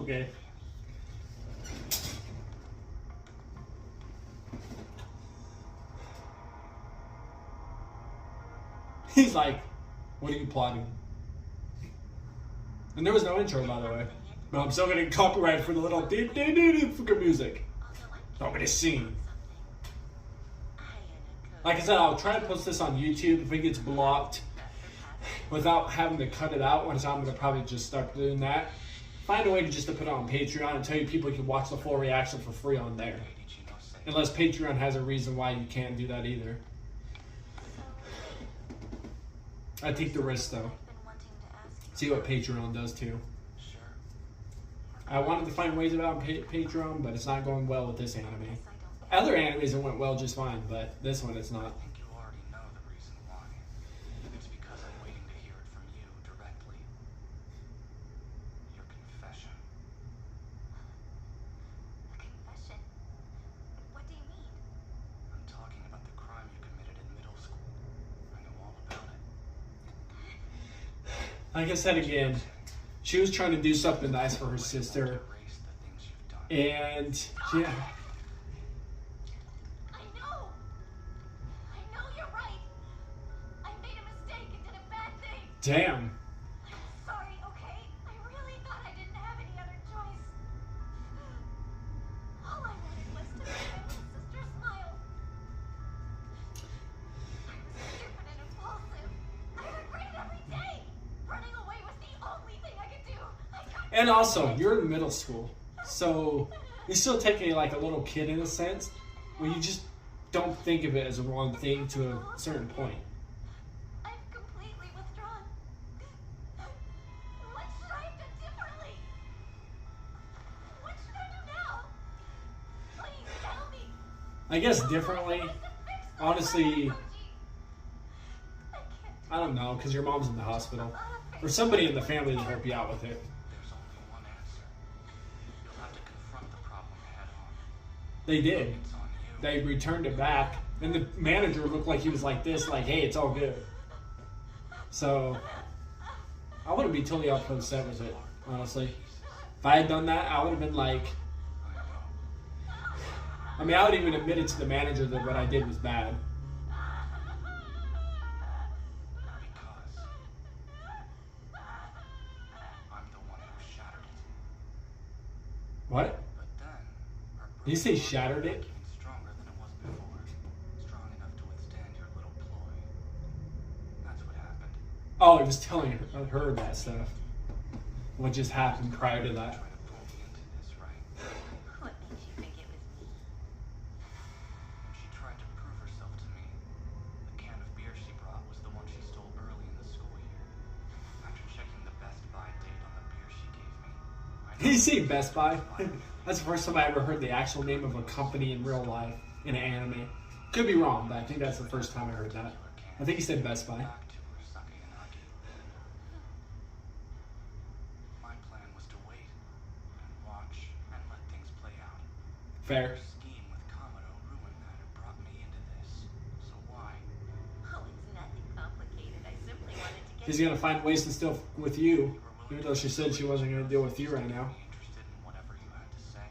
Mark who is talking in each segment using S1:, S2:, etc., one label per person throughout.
S1: Okay. He's like, what are you plotting? And there was no intro, by the way. But I'm still going to get copyrighted for the little fucking music. I'm going to sing. Like I said, I'll try to post this on YouTube if it gets blocked without having to cut it out. Once I'm going to probably just start doing that. Find a way to just to put it on Patreon and tell you people can watch the full reaction for free on there. Unless Patreon has a reason why you can't do that either. I take the risk though. See what Patreon does too. I wanted to find ways about Patreon, but it's not going well with this anime. Other animes it went well just fine, but this one it's not.
S2: I think you already know the reason why. It's because I'm waiting to hear it from you directly. Your confession.
S3: A confession? What do you mean?
S2: I'm talking about the crime you committed in middle school. I know all about it.
S1: Like I said again, she was trying to do something nice for her sister.
S2: Erase the things you've done.
S1: And yeah.
S3: I know you're right. I made a mistake and did a bad thing.
S1: Damn.
S3: I'm sorry, okay? I really thought I didn't have any other choice. All I wanted was to make my little sister smile. I was stupid and impulsive. I regret it every day. Running away was the only thing I could do.
S1: And also, you're in middle school, so you're still taking like a little kid in a sense, where you just don't think of it as a wrong thing to a certain point.
S3: I've completely withdrawn. What should I have done differently? What should I do now? Please tell me.
S1: I guess differently, honestly, I don't know, because your mom's in the hospital. Or somebody in the family to help you out with it.
S2: There's only one answer. You'll have to confront the problem head on.
S1: They did.
S2: It's on you.
S1: They returned it back, and the manager looked like he was like this, like, hey, it's all good. So, I wouldn't be totally upset with it, honestly. If I had done that, I would have been like, I mean, I would even admit it to the manager that what I did was bad.
S2: Because I'm the one who shattered it.
S1: What?
S2: But then, our
S1: Did you say shattered it?
S2: became stronger than it was before. Strong enough to withstand your little ploy. That's what happened.
S1: Oh, I was telling her that stuff. What just happened prior to that.
S2: Try to pull me into this, right?
S3: What makes you think it was me?
S2: When she tried to prove herself to me, the can of beer she brought was the one she stole early in the school year. After checking the Best Buy date on the beer she gave me, I
S1: Did you say Best Buy? That's the first time I ever heard the actual name of a company in real life in an anime. Could be wrong, but I think that's the first time I heard that. I think he said Best Buy.
S2: back to her Sake and Aki. My plan was to wait and watch and let things play out.
S1: Fair.
S2: Her scheme with Kamado ruined that and brought me into this. So why?
S3: Oh, it's nothing complicated. I simply wanted to get
S1: She's gonna find ways to still with you, even though she said she wasn't gonna deal with you right now.
S2: Be interested in whatever you had to say.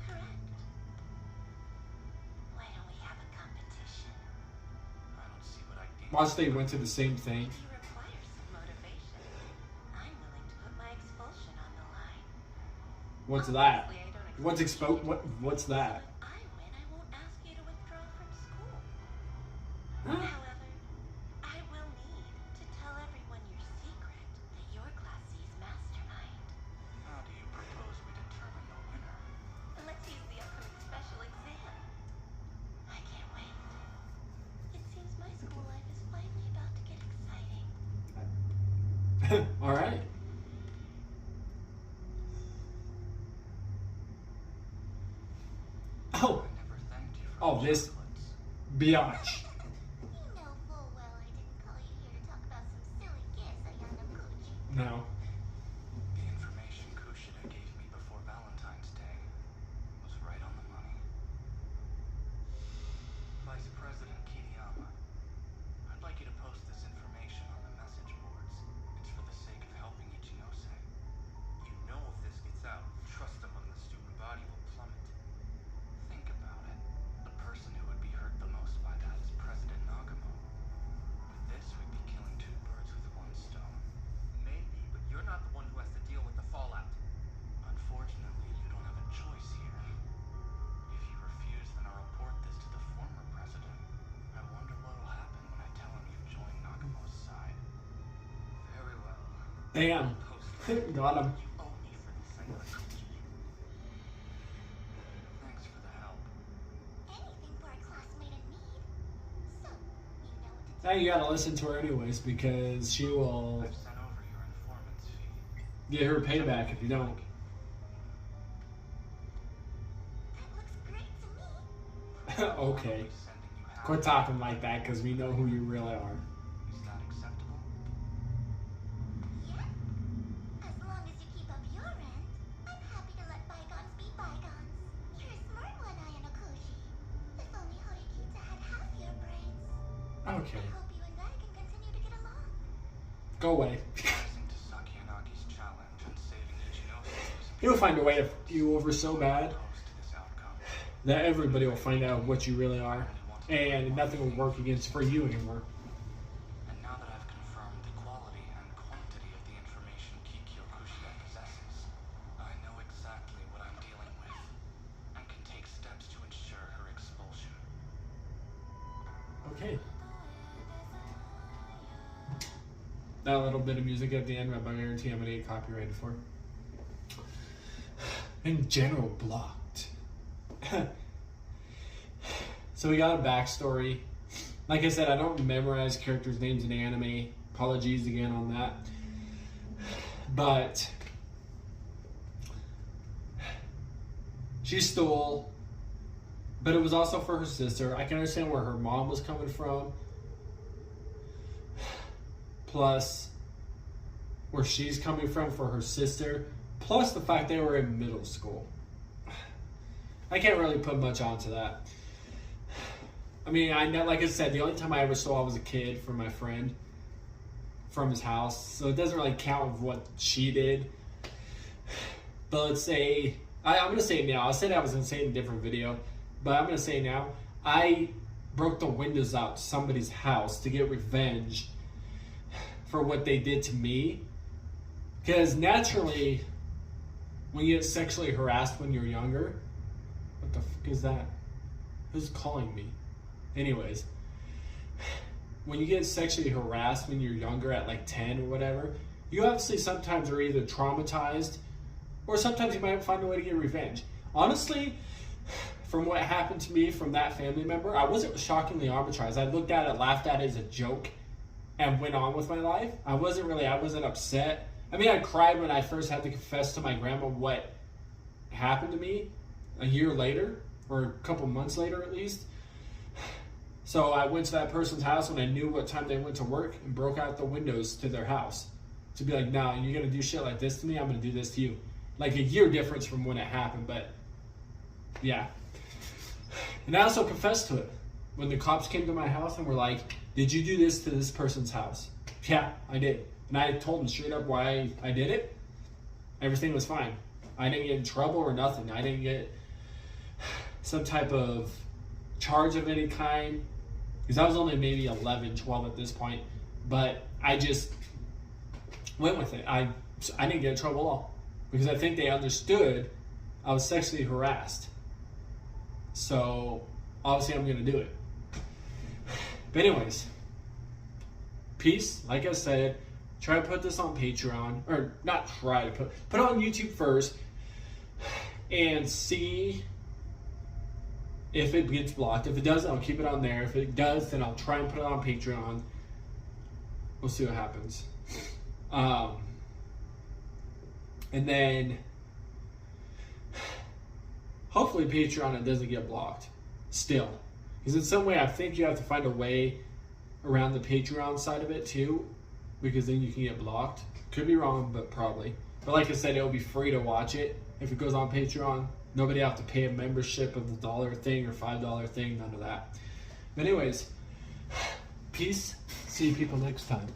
S3: correct. Why don't we have a competition?
S2: I don't see what I gained.
S1: Once they went to the same thing.
S3: You require some motivation. I'm willing to put my expulsion on the line.
S1: What's that?
S3: Obviously, I don't
S1: What's
S3: expect
S1: What's that?
S3: If I win, I won't ask you to withdraw from school.
S1: Huh?
S3: However, I will need to tell everyone your secret that your class sees mastermind.
S2: How do you propose we determine the winner?
S3: And let's use the upcoming special exam. I can't wait. It seems my school life is finally about to get exciting.
S1: All right. Oh,
S2: I never thanked you for
S1: oh,
S2: the
S1: this
S2: chocolates.
S1: biatch.
S3: You know full well I didn't call you here to talk about some silly gifts, Ayano Kuchi.
S1: No.
S2: The information Kushida gave me before Valentine's Day was right on the money. Vice President Kiriyama, I'd like you to post this information on the message boards. It's for the sake of helping Ichinose. You know
S1: Damn. Got him.
S2: You owe me for this, I know I told you. Thanks for the help.
S3: Anything for a classmate in need. So, you know what to do.
S1: Now you gotta listen to her anyways because she will
S2: I've sent over your informant's fee.
S1: get her payback if you don't.
S3: That looks great to me.
S1: Okay.
S2: I'll be sending you half.
S1: Quit talking like that because we know who you really are.
S2: Is that acceptable?
S3: Yeah. As long as you keep up your end, I'm happy to let bygones be bygones. You're a smart one, Ayanokoshi. If only Horikita had half your brains.
S1: Okay.
S3: I hope you and I can continue to get along.
S1: Go away.
S2: Rising to Sakiyanagi's challenge and saving Ichinosuke
S1: He'll find a way to fuck you over so bad
S2: opposed to this outcome.
S1: that everybody will find out what you really are. And nothing will work against for you anymore.
S2: And now that I've confirmed the quality and quantity of the information Kikyo Kushida possesses, I know exactly what I'm dealing with and can take steps to ensure her expulsion.
S1: Okay. That little bit of music at the end, I guarantee I'm gonna get copyrighted for. In general, blocked. So we got a backstory. Like I said, I don't memorize characters' names in anime. Apologies again on that. But she stole, but it was also for her sister. I can understand where her mom was coming from. Plus, where she's coming from for her sister. Plus the fact they were in middle school. I can't really put much onto that. I mean, I know, like I said, the only time I ever stole, I was a kid from my friend from his house, so it doesn't really count with what she did. But let's say, I'm going to say it now. I said I was going to say it in a different video, but I'm going to say it now. I broke the windows out to somebody's house to get revenge for what they did to me. Because naturally, when you get sexually harassed when you're younger, what the fuck is that? Who's calling me? Anyways, when you get sexually harassed when you're younger at like 10 or whatever, you obviously sometimes are either traumatized or sometimes you might find a way to get revenge. Honestly, from what happened to me from that family member, I wasn't shockingly traumatized. I looked at it, laughed at it as a joke, and went on with my life. I wasn't upset. I mean, I cried when I first had to confess to my grandma what happened to me a year later, or a couple months later at least. So I went to that person's house when I knew what time they went to work and broke out the windows to their house. To be like, nah, you're going to do shit like this to me, I'm going to do this to you. Like a year difference from when it happened, but yeah. And I also confessed to it. When the cops came to my house and were like, did you do this to this person's house? Yeah, I did. And I told them straight up why I did it. Everything was fine. I didn't get in trouble or nothing. I didn't get some type of charge of any kind. Because I was only maybe 11, 12 at this point. But I just went with it. I didn't get in trouble at all. Because I think they understood I was sexually harassed. So, obviously I'm going to do it. But anyways, peace. Like I said, try to put this on Patreon. Or not try to put it on YouTube first. And see if it gets blocked. If it doesn't, I'll keep it on there. If it does, then I'll try and put it on Patreon. We'll see what happens. And then hopefully Patreon, it doesn't get blocked still. Because in some way I think you have to find a way around the Patreon side of it too. Because then you can get blocked. Could be wrong, but probably. But like I said, it'll be free to watch it if it goes on Patreon. Nobody have to pay a membership of the $1 thing or $5 thing, none of that. But anyways, peace. See you people next time.